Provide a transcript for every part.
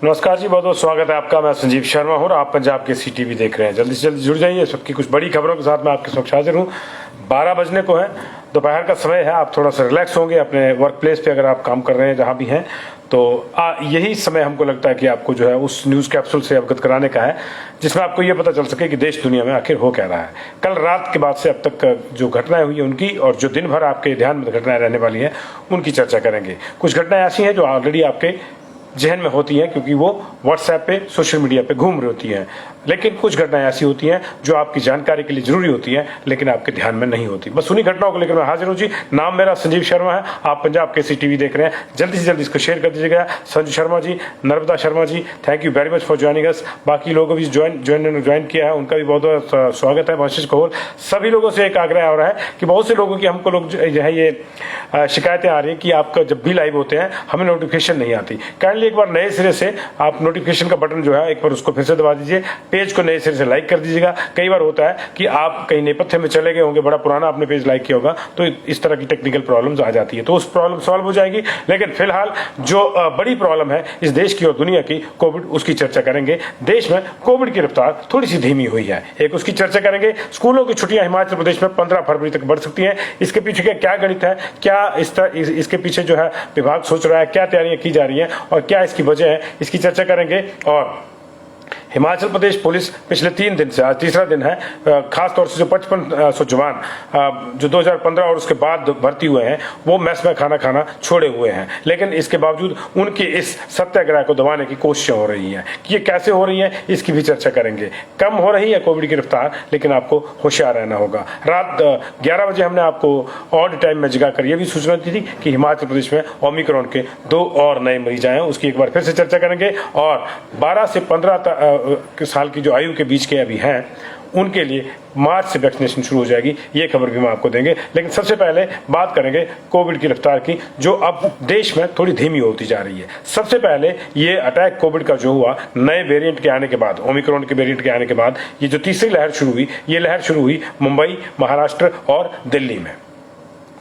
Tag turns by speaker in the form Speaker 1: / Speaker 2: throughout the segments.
Speaker 1: नमस्कार जी, बहुत बहुत स्वागत है आपका। मैं संजीव शर्मा हूँ और आप पंजाब के CTV देख रहे हैं। जल्दी से जल्दी जुड़ जाइए, सबकी कुछ बड़ी खबरों के साथ मैं आपके समक्ष हाजिर हूँ। 12 बजने को है, दोपहर का समय है। आप थोड़ा सा रिलैक्स होंगे अपने वर्क प्लेस पे, अगर आप काम कर रहे हैं जहाँ भी हैं तो यही समय हमको लगता है कि आपको जो है उस न्यूज़ कैप्सूल से अवगत कराने का है जिसमें आपको ये पता चल सके कि देश दुनिया में आखिर हो क्या रहा है। कल रात के बाद से अब तक जो घटनाएं हुई हैं उनकी, और जो दिन भर आपके ध्यान में घटनाएं रहने वाली हैं उनकी चर्चा करेंगे। कुछ घटनाएं ऐसी हैं जो ऑलरेडी आपके जहन में होती हैं क्योंकि वो व्हाट्सएप पे, सोशल मीडिया पे घूम रही होती हैं, लेकिन कुछ घटनाएं ऐसी होती हैं जो आपकी जानकारी के लिए जरूरी होती हैं लेकिन आपके ध्यान में नहीं होती। बस उन्हीं घटनाओं को लेकर मैं हाजिर हूँ जी। नाम मेरा संजीव शर्मा है, आप पंजाब के CTV देख रहे हैं। जल्दी से जल्दी इसको शेयर कर दीजिएगा। Sanju Sharma ji, Narmada Sharma ji, thank you very much for joining us. बाकी लोगों भी ज्वाइन किया है, उनका भी बहुत बहुत स्वागत है। वंशिष कौर, सभी लोगों से एक आग्रह हो रहा है कि बहुत से लोगों की हमको लोग जो है ये शिकायतें आ रही है कि आपका जब भी लाइव होते हैं हमें नोटिफिकेशन नहीं आती। काइंडली एक बार नए सिरे से आप नोटिफिकेशन का बटन जो है एक बार उसको फिर से दबा दीजिए, पेज को नए सिरे से लाइक कर दीजिएगा। कई बार होता है कि आप कहीं नेपथ्य में चले गए होंगे, बड़ा पुराना आपने पेज लाइक किया होगा, तो इस तरह की टेक्निकल प्रॉब्लम्स आ जाती है, तो उस प्रॉब्लम सॉल्व हो जाएगी। लेकिन फिलहाल जो बड़ी प्रॉब्लम है इस देश की और दुनिया की, कोविड, उसकी चर्चा करेंगे। देश में कोविड की रफ्तार थोड़ी सी धीमी हुई है, एक उसकी चर्चा करेंगे। स्कूलों की छुट्टियां हिमाचल प्रदेश में 15 फरवरी तक बढ़ सकती हैं। इसके पीछे क्या गणित है, क्या इसके पीछे जो है विभाग सोच रहा है, क्या तैयारियां की जा रही हैं और क्या इसकी वजह है, इसकी चर्चा करेंगे। और हिमाचल प्रदेश पुलिस पिछले 3 दिन से, आज तीसरा दिन है, खासतौर से जो 5500 जवान जो 2015 और उसके बाद भर्ती हुए हैं वो मेस में खाना खाना छोड़े हुए हैं, लेकिन इसके बावजूद उनकी इस सत्याग्रह को दबाने की कोशिशें हो रही हैं। कि ये कैसे हो रही हैं इसकी भी चर्चा करेंगे। कम हो रही है कोविड की रफ्तार, लेकिन आपको होशियार रहना होगा। रात 11 बजे हमने आपको ऑड टाइम में जगाकर यह भी सूचना दी थी कि हिमाचल प्रदेश में ओमिक्रॉन के 2 और नए मरीज आए हैं, उसकी एक बार फिर से चर्चा करेंगे। और 12 से 15 साल की जो आयु के बीच के अभी हैं उनके लिए मार्च से वैक्सीनेशन शुरू हो जाएगी, ये खबर भी हम आपको देंगे। लेकिन सबसे पहले बात करेंगे कोविड की रफ्तार की, जो अब देश में थोड़ी धीमी होती जा रही है। सबसे पहले ये अटैक कोविड का जो हुआ नए वेरिएंट के आने के बाद, ओमिक्रॉन के वेरिएंट के आने के बाद, ये जो तीसरी लहर शुरू हुई, ये लहर शुरू हुई मुंबई, महाराष्ट्र और दिल्ली में।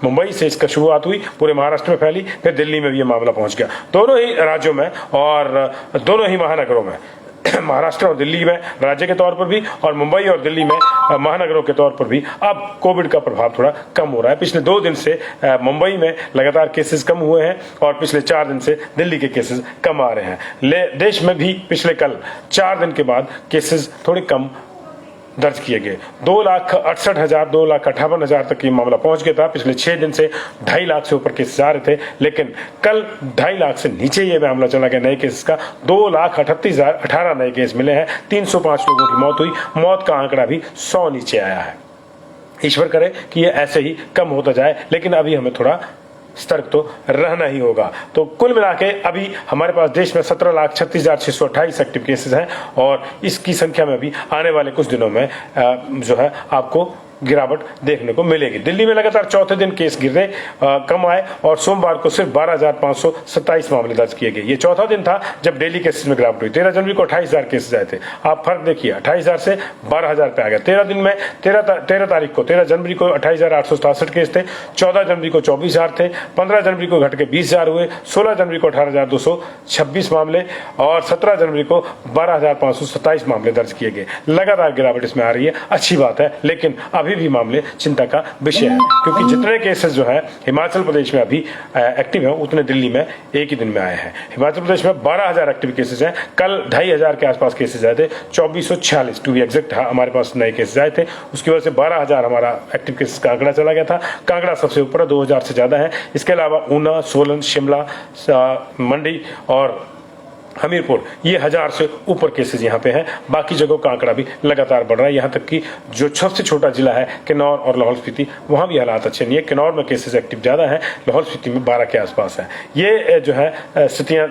Speaker 1: मुंबई से इसका शुरुआत हुई, पूरे महाराष्ट्र में फैली, फिर दिल्ली में भी ये मामला पहुंच गया। दोनों ही राज्यों में और दोनों ही महानगरों में, महाराष्ट्र और दिल्ली में राज्य के तौर पर भी और मुंबई और दिल्ली में महानगरों के तौर पर भी अब कोविड का प्रभाव थोड़ा कम हो रहा है। पिछले 2 दिन से मुंबई में लगातार केसेस कम हुए हैं और पिछले 4 दिन से दिल्ली के केसेस कम आ रहे हैं। देश में भी पिछले कल 4 दिन के बाद केसेस थोड़े कम दर्ज किए गए। 2,68,000 2,58,000 तक ये मामला पहुंच गया था। पिछले 6 दिन से 2.5 लाख से ऊपर केसेस आ रहे थे, लेकिन कल 2.5 लाख से नीचे ये मामला चला गया नए केसेस का। 2,38,018 नए केस मिले हैं, 305 लोगों की मौत हुई। मौत का आंकड़ा भी 100 नीचे आया है। ईश्वर करे कि ये ऐसे ही कम होता जाए, लेकिन अभी हमें थोड़ा सतर्क तो रहना ही होगा। तो कुल मिला के अभी हमारे पास देश में 17,36,628 एक्टिव केसेस हैं और इसकी संख्या में भी आने वाले कुछ दिनों में जो है आपको गिरावट देखने को मिलेगी। दिल्ली में लगातार चौथे दिन केस गिरने कम आए और सोमवार को सिर्फ 12,527 मामले दर्ज किए गए। ये चौथा दिन था जब डेली केसेस में गिरावट हुई। 13 जनवरी को 28,000 केसेस आए थे। आप फर्क देखिए, 28,000 से 12,000 पे आ गया 13 दिन में। 13 जनवरी को 28,867 केस थे, 14 जनवरी को 24,000 थे, 15 जनवरी को घट के 20,000 हुए, 16 जनवरी को 18,226 मामले और 17 जनवरी को 12,527 मामले दर्ज किए गए। लगातार गिरावट इसमें आ रही है, अच्छी बात है, लेकिन अभी भी मामले चिंता का विषय है क्योंकि जितने केसेस जो है हिमाचल प्रदेश में अभी एक्टिव हैं उतने दिल्ली में एक ही दिन में आए हैं। हिमाचल प्रदेश में 12,000 एक्टिव केसेस हैं। कल 2,500 के आसपास केसेस आए थे, 2446 टू बी एग्जैक्ट हमारे पास नए केसेस आए थे। उसकी वजह से 12,000 हमारा एक्टिव केसेस का आंकड़ा चला गया था। कांगड़ा सबसे ऊपर 2,000 से ज्यादा है। इसके अलावा ऊना, सोलन, शिमला, मंडी और हमीरपुर, ये 1000 से ऊपर केसेस यहाँ पे हैं। बाकी जगहों का आंकड़ा भी लगातार बढ़ रहा है। यहाँ तक कि जो सबसे छोटा जिला है किन्नौर और लाहौल स्पीति, वहाँ भी हालात अच्छे नहीं है। किन्नौर में केसेस एक्टिव ज्यादा है, लाहौल स्पीति में 12 के आसपास है। ये जो है स्थितियाँ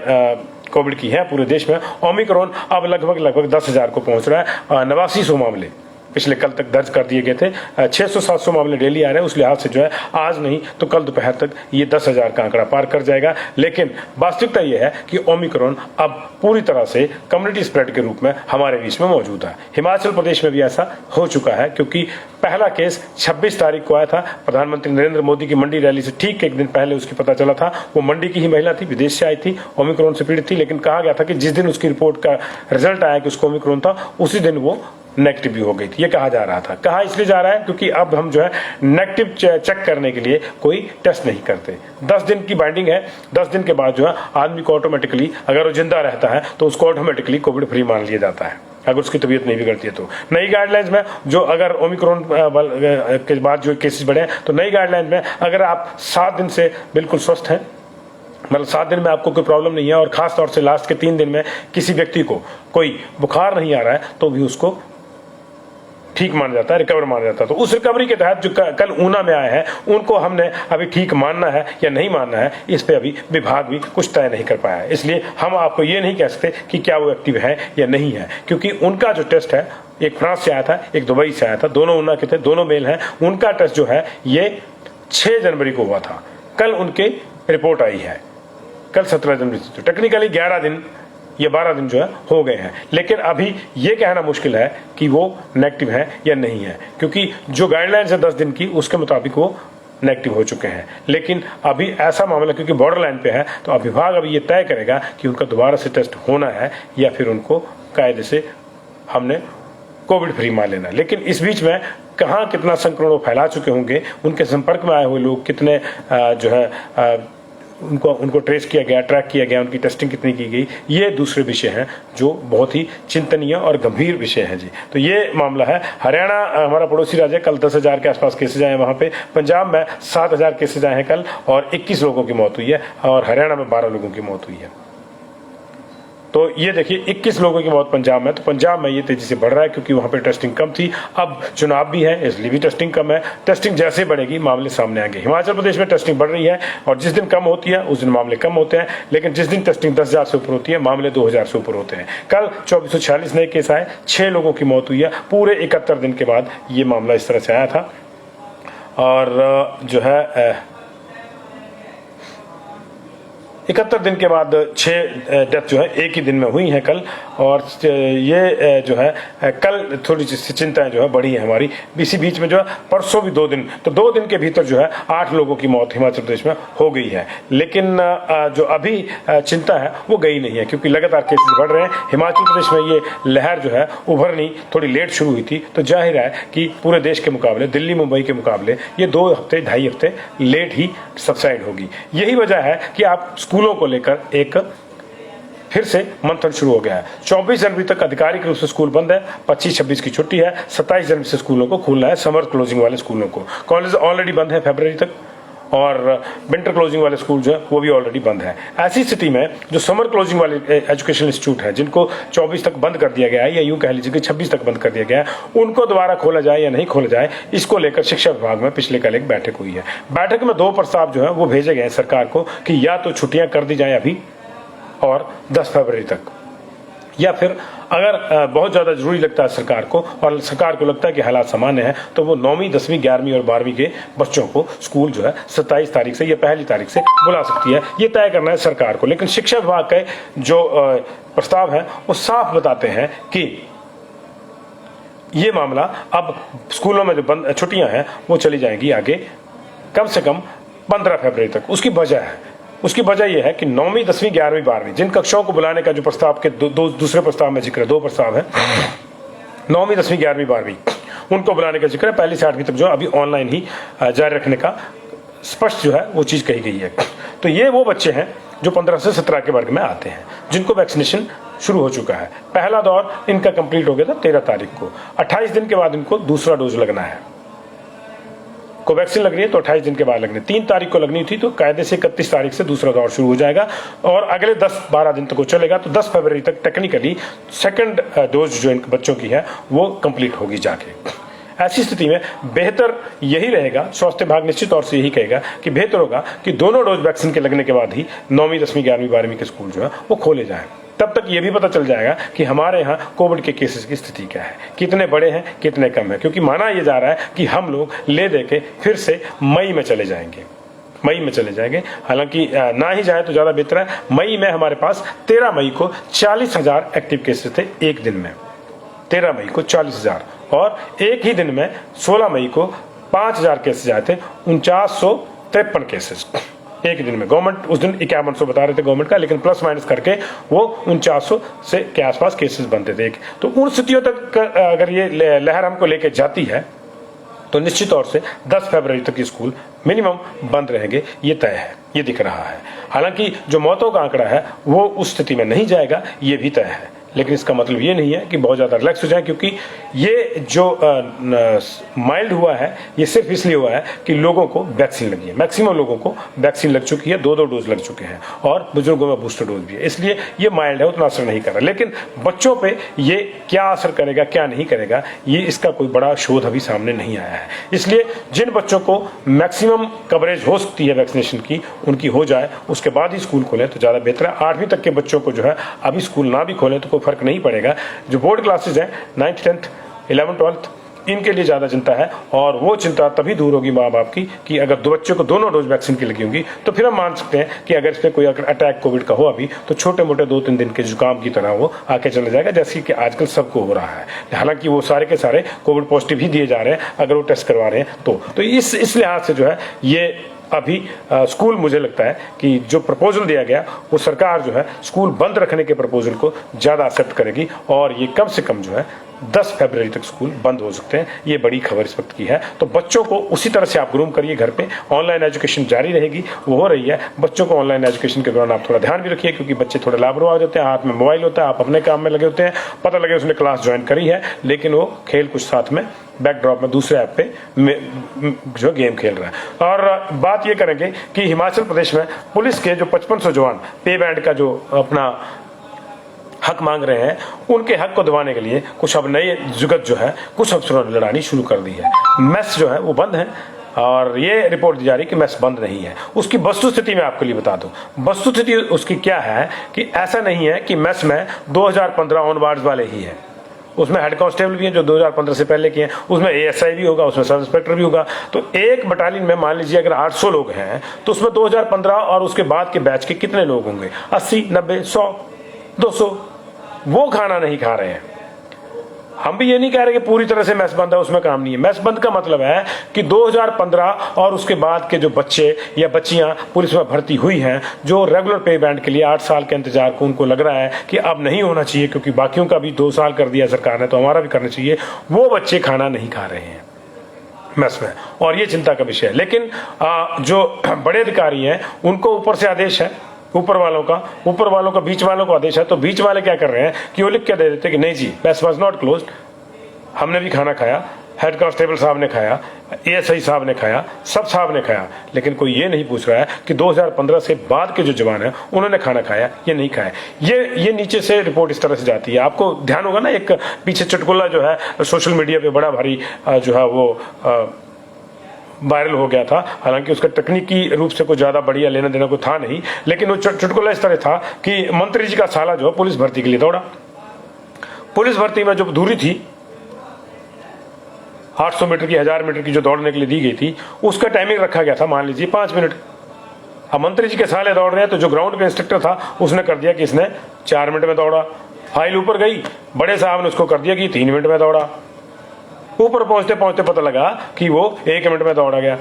Speaker 1: कोविड की है पूरे देश में। ओमिक्रॉन अब लगभग 10,000 को पहुंच रहा है। 8900 मामले पिछले कल तक दर्ज कर दिए गए थे। 600-700 मामले डेली आ रहे हैं, उस लिहाज से जो है आज नहीं तो कल दोपहर तक ये 10,000 का आंकड़ा पार कर जाएगा। लेकिन वास्तविकता ये है कि ओमिक्रॉन अब पूरी तरह से कम्युनिटी स्प्रेड के रूप में हमारे बीच में मौजूद है। हिमाचल प्रदेश में भी ऐसा हो चुका है, क्योंकि पहला केस 26 तारीख को आया था। प्रधानमंत्री नरेंद्र मोदी की मंडी रैली से ठीक एक दिन पहले उसकी पता चला था। वो मंडी की ही महिला थी, विदेश से आई थी, ओमिक्रॉन से पीड़ित थी, लेकिन कहा गया था कि जिस दिन उसकी रिपोर्ट का रिजल्ट आया कि उसको ओमिक्रॉन था, उसी दिन वो नेगेटिव भी हो गई थी। ये कहा जा रहा था। कहा इसलिए जा रहा है क्योंकि अब हम जो है नेगेटिव चेक करने के लिए कोई टेस्ट नहीं करते। 10 दिन की बाइंडिंग है। 10 दिन के बाद जो है आदमी को ऑटोमेटिकली, अगर वो जिंदा रहता है तो उसको ऑटोमेटिकली कोविड फ्री मान लिया जाता है, अगर उसकी तबीयत नहीं बिगड़ती है तो। नई गाइडलाइंस में जो अगर ओमिक्रॉन के बाद जो केसेस बढ़े तो नई गाइडलाइन में अगर आप 7 दिन से बिल्कुल स्वस्थ हैं, मतलब 7 दिन में आपको कोई प्रॉब्लम नहीं है, और खास तौर से लास्ट के 3 दिन में किसी व्यक्ति को कोई बुखार नहीं आ रहा है, तो भी उसको ठीक माना जाता है, रिकवर माना जाता है। तो उस रिकवरी के तहत जो कल ऊना में आए हैं, उनको हमने अभी ठीक मानना है या नहीं मानना है, इस पे अभी विभाग भी कुछ तय नहीं कर पाया है। इसलिए हम आपको ये नहीं कह सकते कि क्या वो एक्टिव है या नहीं है, क्योंकि उनका जो टेस्ट है, एक फ्रांस से आया था, एक दुबई से आया था, दोनों ऊना के थे, दोनों मेल हैं। उनका टेस्ट जो है ये 6 जनवरी को हुआ था। कल उनकी रिपोर्ट आई है, कल 17 जनवरी से। तो टेक्निकली 11 दिन या 12 दिन जो है हो गए हैं, लेकिन अभी ये कहना मुश्किल है कि वो नेगेटिव है या नहीं है, क्योंकि जो गाइडलाइंस है 10 दिन की, उसके मुताबिक वो नेगेटिव हो चुके हैं। लेकिन अभी ऐसा मामला क्योंकि बॉर्डर लाइन पे है, तो अब विभाग अभी ये तय करेगा कि उनका दोबारा से टेस्ट होना है या फिर उनको कायदे से हमने कोविड फ्री मान लेना। लेकिन इस बीच में कहाँ कितना संक्रमण वो फैला चुके होंगे, उनके संपर्क में आए हुए लोग कितने जो है उनको ट्रेस किया गया, ट्रैक किया गया, उनकी टेस्टिंग कितनी की गई, ये दूसरे विषय हैं जो बहुत ही चिंतनीय और गंभीर विषय हैं जी। तो ये मामला है। हरियाणा हमारा पड़ोसी राज्य, कल 10,000 के आसपास केसेज आए वहाँ पे। पंजाब में 7,000 केसेज आए हैं कल, और 21 लोगों की मौत हुई है, और हरियाणा में 12 लोगों की मौत हुई है। तो ये देखिए 21 लोगों की मौत पंजाब में। तो पंजाब में ये तेजी से बढ़ रहा है क्योंकि वहां पे टेस्टिंग कम थी, अब चुनाव भी है, इसलिए भी टेस्टिंग कम है। टेस्टिंग जैसे बढ़ेगी मामले सामने आएंगे। हिमाचल प्रदेश में टेस्टिंग बढ़ रही है, और जिस दिन कम होती है उस दिन मामले कम होते हैं, लेकिन जिस दिन टेस्टिंग 10,000 से ऊपर होती है, मामले 2,000 से ऊपर होते हैं। कल 2446 नए केस आए, 6 लोगों की मौत हुई है। पूरे 71 दिन के बाद ये मामला इस तरह से आया था। और जो है 71 दिन के बाद 6 डेथ जो है एक ही दिन में हुई हैं कल। और ये जो है कल थोड़ी सी चिंताएं जो है बढ़ी है हमारी। इसी बीच में जो है परसों भी 2 दिन, तो 2 दिन के भीतर जो है 8 लोगों की मौत हिमाचल प्रदेश में हो गई है। लेकिन जो अभी चिंता है वो गई नहीं है, क्योंकि लगातार केसेस बढ़ रहे हैं। हिमाचल प्रदेश में ये लहर जो है उभरनी थोड़ी लेट शुरू हुई थी, तो जाहिर है कि पूरे देश के मुकाबले, दिल्ली मुंबई के मुकाबले ये 2 हफ्ते 2.5 हफ्ते लेट ही सबसाइड होगी। यही वजह है कि आप स्कूलों को लेकर एक फिर से मंथन शुरू हो गया है। 24 जनवरी तक आधिकारिक रूप से स्कूल बंद है, 25-26 की छुट्टी है, 27 जनवरी से स्कूलों को खोलना है, समर क्लोजिंग वाले स्कूलों को। कॉलेज ऑलरेडी बंद है फरवरी तक, और विंटर क्लोजिंग वाले स्कूल जो है वो भी ऑलरेडी बंद है। ऐसी स्थिति में जो समर क्लोजिंग वाले एजुकेशनल इंस्टीट्यूट है, जिनको 24 तक बंद कर दिया गया है, या यूं कह लीजिए कि 26 तक बंद कर दिया गया है, उनको दोबारा खोला जाए या नहीं खोला जाए, इसको लेकर शिक्षा विभाग में पिछले कल एक बैठक हुई है। बैठक में 2 प्रस्ताव जो है वो भेजे गए हैं सरकार को कि या तो छुट्टियां कर दी जाए अभी और 10 फरवरी तक, या फिर अगर बहुत ज़्यादा जरूरी लगता है सरकार को, और सरकार को लगता है कि हालात सामान्य है, तो वो 9वीं 10वीं 11वीं और 12वीं के बच्चों को स्कूल जो है 27 तारीख से या 1 तारीख से बुला सकती है। ये तय करना है सरकार को। लेकिन शिक्षा विभाग के जो प्रस्ताव है वो साफ बताते हैं कि ये मामला अब स्कूलों में जो बंद छुट्टियां हैं वो चली जाएंगी आगे कम से कम 15 फरवरी तक। उसकी वजह यह है कि 9वीं 10वीं 11वीं 12वीं जिन कक्षाओं को बुलाने का जो प्रस्ताव के दूसरे प्रस्ताव में जिक्र है, 2 प्रस्ताव है, 9वीं 10वीं 11वीं 12वीं उनको बुलाने का जिक्र है। 1 से 8वीं तक जो अभी ऑनलाइन ही जारी रखने का स्पष्ट जो है वो चीज कही गई है। तो ये वो बच्चे हैं जो 15 से 17 के वर्ग में आते हैं, जिनको वैक्सीनेशन शुरू हो चुका है। पहला दौर इनका कंप्लीट हो गया था 13 तारीख को। 28 दिन के बाद इनको दूसरा डोज लगना है। कोवैक्सीन लग रही है तो 28 दिन के बाद लगनी, 3 तारीख को लगनी थी, तो कायदे से 31 तारीख से दूसरा दौर शुरू हो जाएगा, और अगले 10-12 दिन तक वो चलेगा। तो 10 फरवरी तक टेक्निकली सेकंड डोज जो इन बच्चों की है वो कंप्लीट होगी जाके। ऐसी स्थिति में बेहतर यही रहेगा, स्वास्थ्य विभाग निश्चित तौर से यही कहेगा कि बेहतर होगा कि दोनों डोज वैक्सीन के लगने के बाद ही 9वीं 10वीं 11वीं 12वीं के स्कूल जो है वो खोले जाएं। तब तक ये भी पता चल जाएगा कि हमारे यहाँ कोविड के केसेस की स्थिति क्या है, कितने बड़े हैं कितने कम है, क्योंकि माना यह जा रहा है कि हम लोग ले दे के फिर से मई में चले जाएंगे, मई में चले जाएंगे। हालांकि ना ही जाए तो ज़्यादा बेहतर है। मई में हमारे पास 13 मई को 40,000 एक्टिव केसेस थे एक दिन में, 13 मई को 40,000, और एक ही दिन में 16 मई को 5,000 केसेस आए थे, 4953 केसेस एक दिन में। गवर्नमेंट उस दिन 5100 बता रहे थे गवर्नमेंट का, लेकिन प्लस माइनस करके वो 4900 से के आसपास केसेस बनते थे। तो उन स्थितियों तक अगर ये लहर हमको लेके जाती है तो निश्चित तौर से 10 फरवरी तक स्कूल मिनिमम बंद रहेंगे, ये तय है, ये दिख रहा है। हालांकि जो मौतों का आंकड़ा है वो उस स्थिति में नहीं जाएगा, ये भी तय है, लेकिन इसका मतलब ये नहीं है कि बहुत ज़्यादा रिलैक्स हो जाए, क्योंकि ये जो माइल्ड हुआ है ये सिर्फ इसलिए हुआ है कि लोगों को वैक्सीन लगी है। मैक्सिमम लोगों को वैक्सीन लग चुकी है, 2-2 डोज लग चुके हैं, और बुजुर्गों में बूस्टर डोज भी है, इसलिए ये माइल्ड है, उतना असर नहीं कर रहा। लेकिन बच्चों पे ये क्या असर करेगा क्या नहीं करेगा, ये इसका कोई बड़ा शोध अभी सामने नहीं आया है। इसलिए जिन बच्चों को मैक्सिमम कवरेज हो सकती है वैक्सीनेशन की, उनकी हो जाए, उसके बाद ही स्कूल खोलें तो ज़्यादा बेहतर है। 8वीं तक के बच्चों को जो है अभी स्कूल ना भी खोलें तो फर्क नहीं पड़ेगा। जो बोर्ड क्लासेस हैं 9th 10th 11th 12th इनके लिए ज्यादा चिंता है, और वो चिंता तभी दूर होगी माँ बाप की कि अगर दो बच्चों को दोनों डोज वैक्सीन की लगी होंगी तो फिर हम मान सकते हैं कि अगर इस पर कोई अगर अटैक कोविड का हो अभी तो छोटे मोटे 2-3 दिन के जुकाम की तरह वो आके चला जाएगा, जैसे कि आजकल सबको हो रहा है। हालांकि वो सारे के सारे कोविड पॉजिटिव ही दिए जा रहे हैं अगर वो टेस्ट करवा रहे हैं तो इस लिहाज से जो है ये अभी स्कूल, मुझे लगता है कि जो प्रपोजल दिया गया वो सरकार जो है स्कूल बंद रखने के प्रपोजल को ज़्यादा एक्सेप्ट करेगी, और ये कम से कम जो है 10 फरवरी तक स्कूल बंद हो सकते हैं। ये बड़ी खबर इस वक्त की है। तो बच्चों को उसी तरह से आप ग्रूम करिए घर पे। ऑनलाइन एजुकेशन जारी रहेगी, वो हो रही है। बच्चों को ऑनलाइन एजुकेशन के दौरान आप थोड़ा ध्यान भी रखिए, क्योंकि बच्चे थोड़े लापरवाह हो जाते हैं, हाथ में मोबाइल होता है, आप अपने काम में लगे होते हैं, पता लगे उसने क्लास ज्वाइन करी है लेकिन वो खेल कुछ साथ में बैकड्रॉप में दूसरे ऐप पे जो गेम खेल रहा है। और बात ये करेंगे कि हिमाचल प्रदेश में पुलिस के जो 5500 जवान पे बैंड का जो अपना हक मांग रहे हैं, उनके हक को दबाने के लिए कुछ अब नए जुगत जो है कुछ अफसरों ने लड़ानी शुरू कर दी है। मेस जो है वो बंद है, और ये रिपोर्ट दी जा रही है कि मेस बंद नहीं है। उसकी वस्तुस्थिति मैं आपके लिए बता दूं। वस्तुस्थिति उसकी क्या है कि ऐसा नहीं है कि मेस में 2015 ऑनवार्ड्स वाले ही है, उसमें हेड कांस्टेबल भी हैं जो 2015 से पहले के हैं, उसमें एएसआई भी होगा, उसमें सब इंस्पेक्टर भी होगा। तो एक बटालियन में मान लीजिए अगर 800 लोग हैं तो उसमें 2015 और उसके बाद के बैच के कितने लोग होंगे? 80, 90, 100, 200। वो खाना नहीं खा रहे हैं। हम भी ये नहीं कह रहे कि पूरी तरह से मैस बंद है, उसमें काम नहीं है। मैस बंद का मतलब है कि 2015 और उसके बाद के जो बच्चे या बच्चियां पुलिस में भर्ती हुई हैं, जो रेगुलर पे बैंड के लिए 8 साल के इंतजार को उनको लग रहा है कि अब नहीं होना चाहिए क्योंकि बाकियों का भी 2 साल कर दिया सरकार ने तो हमारा भी करना चाहिए, वो बच्चे खाना नहीं खा रहे हैं मेस में, और ये चिंता का विषय है। लेकिन जो बड़े अधिकारी हैं उनको ऊपर से आदेश है, ऊपर वालों का बीच वालों को आदेश है। तो बीच वाले क्या कर रहे हैं कि वो लिख के दे देते कि नहीं जी मेस वाज नॉट क्लोज्ड, हमने भी खाना खाया, हेड कांस्टेबल साहब ने खाया, एएसआई साहब ने खाया, सब साहब ने खाया, लेकिन कोई ये नहीं पूछ रहा है कि 2015 से बाद के जो जवान हैं उन्होंने खाना खाया या नहीं खाया। ये नीचे से रिपोर्ट इस तरह से जाती है। आपको ध्यान होगा ना, एक पीछे चुटकुला जो है सोशल मीडिया पे बड़ा भारी जो है वो वायरल हो गया था। हालांकि उसका तकनीकी रूप से कोई ज्यादा बढ़िया लेना देना कोई था नहीं, लेकिन वो चुटकुला इस तरह था कि मंत्री जी का साला जो है पुलिस भर्ती के लिए दौड़ा। पुलिस भर्ती में जो दूरी थी 800 मीटर की, 1000 मीटर की जो दौड़ने के लिए दी गई थी, उसका टाइमिंग रखा गया था मान लीजिए 5 मिनट। अब मंत्री जी के साले दौड़ रहे हैं तो जो ग्राउंड पे इंस्ट्रक्टर था उसने कर दिया कि इसने 4 मिनट में दौड़ा। फाइल ऊपर गई, बड़े साहब ने उसको कर दिया कि 3 मिनट में दौड़ा। ऊपर पहुंचते पहुंचते पता लगा कि वो 1 मिनट में दौड़ा गया।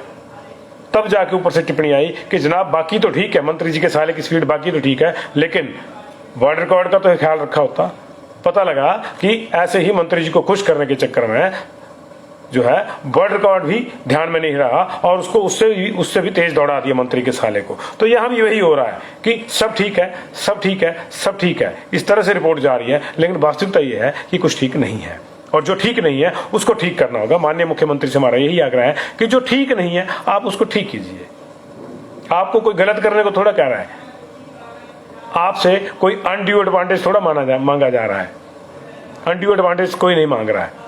Speaker 1: तब जाके ऊपर से टिप्पणी आई कि जनाब बाकी तो ठीक है, मंत्री जी के साले की स्पीड बाकी तो ठीक है, लेकिन वर्ल्ड रिकॉर्ड का तो ख्याल रखा होता। पता लगा कि ऐसे ही मंत्री जी को खुश करने के चक्कर में जो है वर्ल्ड रिकॉर्ड भी ध्यान में नहीं रहा और उसको उससे भी तेज दौड़ा दिया मंत्री के साले को। तो यहां भी वही हो रहा है कि सब ठीक है, सब ठीक है, सब ठीक है, इस तरह से रिपोर्ट जा रही है, लेकिन वास्तविकता यह है कि कुछ ठीक नहीं है, और जो ठीक नहीं है उसको ठीक करना होगा। माननीय मुख्यमंत्री से हमारा यही आग्रह है कि जो ठीक नहीं है आप उसको ठीक कीजिए। आपको कोई गलत करने को थोड़ा कह रहा है, आपसे कोई अनड्यू एडवांटेज थोड़ा मांगा जा रहा है। अनड्यू एडवांटेज कोई नहीं मांग रहा है।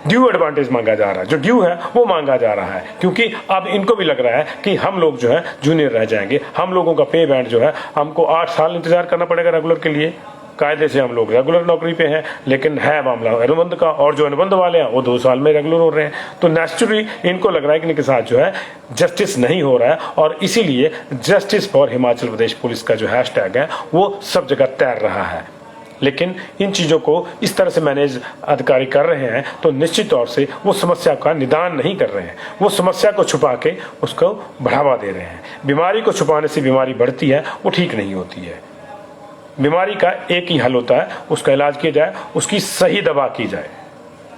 Speaker 1: ड्यू एडवांटेज मांगा जा रहा है, जो ड्यू है वो मांगा जा रहा है, क्योंकि अब इनको भी लग रहा है कि हम लोग जो है जूनियर रह जाएंगे, हम लोगों का पे बैंड जो है हमको 8 साल इंतजार करना पड़ेगा रेगुलर के लिए। कायदे से हम लोग रेगुलर नौकरी पे हैं, लेकिन है मामला अनुबंध का, और जो अनुबंध वाले हैं वो 2 साल में रेगुलर हो रहे हैं। तो नेचुरली इनको लग रहा है कि इनके साथ जो है जस्टिस नहीं हो रहा है, और इसीलिए justice for Himachal Pradesh police का जो हैशटैग है वो सब जगह तैर रहा है। लेकिन इन चीज़ों को इस तरह से मैनेज अधिकारी कर रहे हैं तो निश्चित तौर से वो समस्या का निदान नहीं कर रहे हैं, वो समस्या को छुपा के उसको बढ़ावा दे रहे हैं। बीमारी को छुपाने से बीमारी बढ़ती है, वो ठीक नहीं होती है। बीमारी का एक ही हल होता है, उसका इलाज किया जाए, उसकी सही दवा की जाए।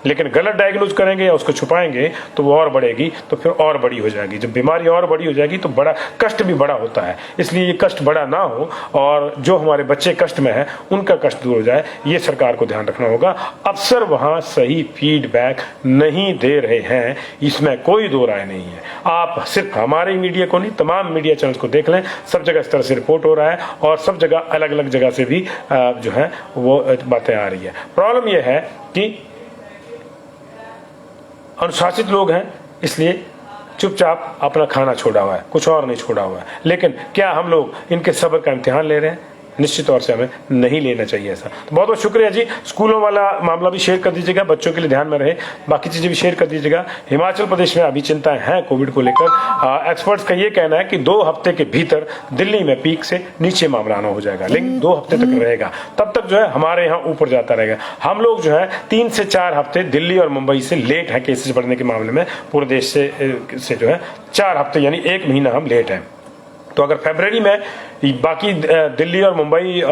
Speaker 1: लेकिन गलत डायग्नोज करेंगे या उसको छुपाएंगे तो वो और बढ़ेगी, तो फिर और बड़ी हो जाएगी। जब बीमारी और बड़ी हो जाएगी तो बड़ा कष्ट भी बड़ा होता है। इसलिए ये कष्ट बड़ा ना हो और जो हमारे बच्चे कष्ट में हैं उनका कष्ट दूर हो जाए, ये सरकार को ध्यान रखना होगा। अफसर वहाँ सही फीडबैक नहीं दे रहे हैं, इसमें कोई दो राय नहीं है। आप सिर्फ हमारे मीडिया को नहीं, तमाम मीडिया चैनल्स को देख लें, सब जगह इस तरह से रिपोर्ट हो रहा है और सब जगह अलग अलग जगह से भी जो है वो बातें आ रही है। प्रॉब्लम यह है कि अनुशासित लोग हैं, इसलिए चुपचाप अपना खाना छोड़ा हुआ है, कुछ और नहीं छोड़ा हुआ है। लेकिन क्या हम लोग इनके सब्र का इम्तिहान ले रहे हैं? निश्चित तौर से हमें नहीं लेना चाहिए ऐसा। तो बहुत बहुत शुक्रिया जी। स्कूलों वाला मामला भी शेयर कर दीजिएगा, बच्चों के लिए ध्यान में रहे, बाकी चीज़ें भी शेयर कर दीजिएगा। हिमाचल प्रदेश में अभी चिंताएं हैं कोविड को लेकर। एक्सपर्ट्स का ये कहना है कि 2 हफ्ते के भीतर दिल्ली में पीक से नीचे मामला आना हो जाएगा, लेकिन 2 हफ्ते तक रहेगा। तब तक जो है हमारे यहाँ ऊपर जाता रहेगा। हम लोग जो है 3 से 4 हफ्ते दिल्ली और मुंबई से लेट है केसेस बढ़ने के मामले में। पूरे देश से जो है 4 हफ्ते यानी 1 महीना हम लेट हैं। तो अगर फरवरी में बाकी दिल्ली और मुंबई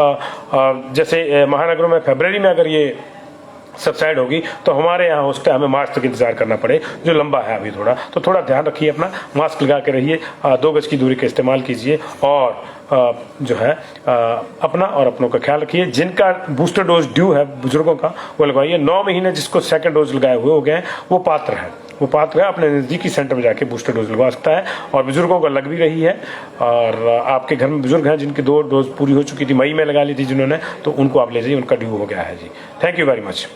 Speaker 1: जैसे महानगरों में फरवरी में अगर ये सबसाइड होगी तो हमारे यहाँ उस टाइम हमें मार्च तक इंतजार करना पड़े, जो लंबा है अभी थोड़ा। तो थोड़ा ध्यान रखिए अपना, मास्क लगा के रहिए, 2 गज की दूरी का इस्तेमाल कीजिए और जो है अपना और अपनों का ख्याल रखिए। जिनका बूस्टर डोज ड्यू है बुजुर्गों का वो लगवाइए। 9 महीने जिसको सेकंड डोज लगाए हुए हो गए हैं वो पात्र है, अपने नज़दीकी सेंटर में जाके बूस्टर डोज लगवा सकता है। और बुजुर्गों को लग भी रही है, और आपके घर में बुजुर्ग हैं जिनकी 2 डोज पूरी हो चुकी थी, मई में लगा ली थी जिन्होंने, तो उनको आप ले जाइए, उनका ड्यू हो गया है जी। Thank you very much.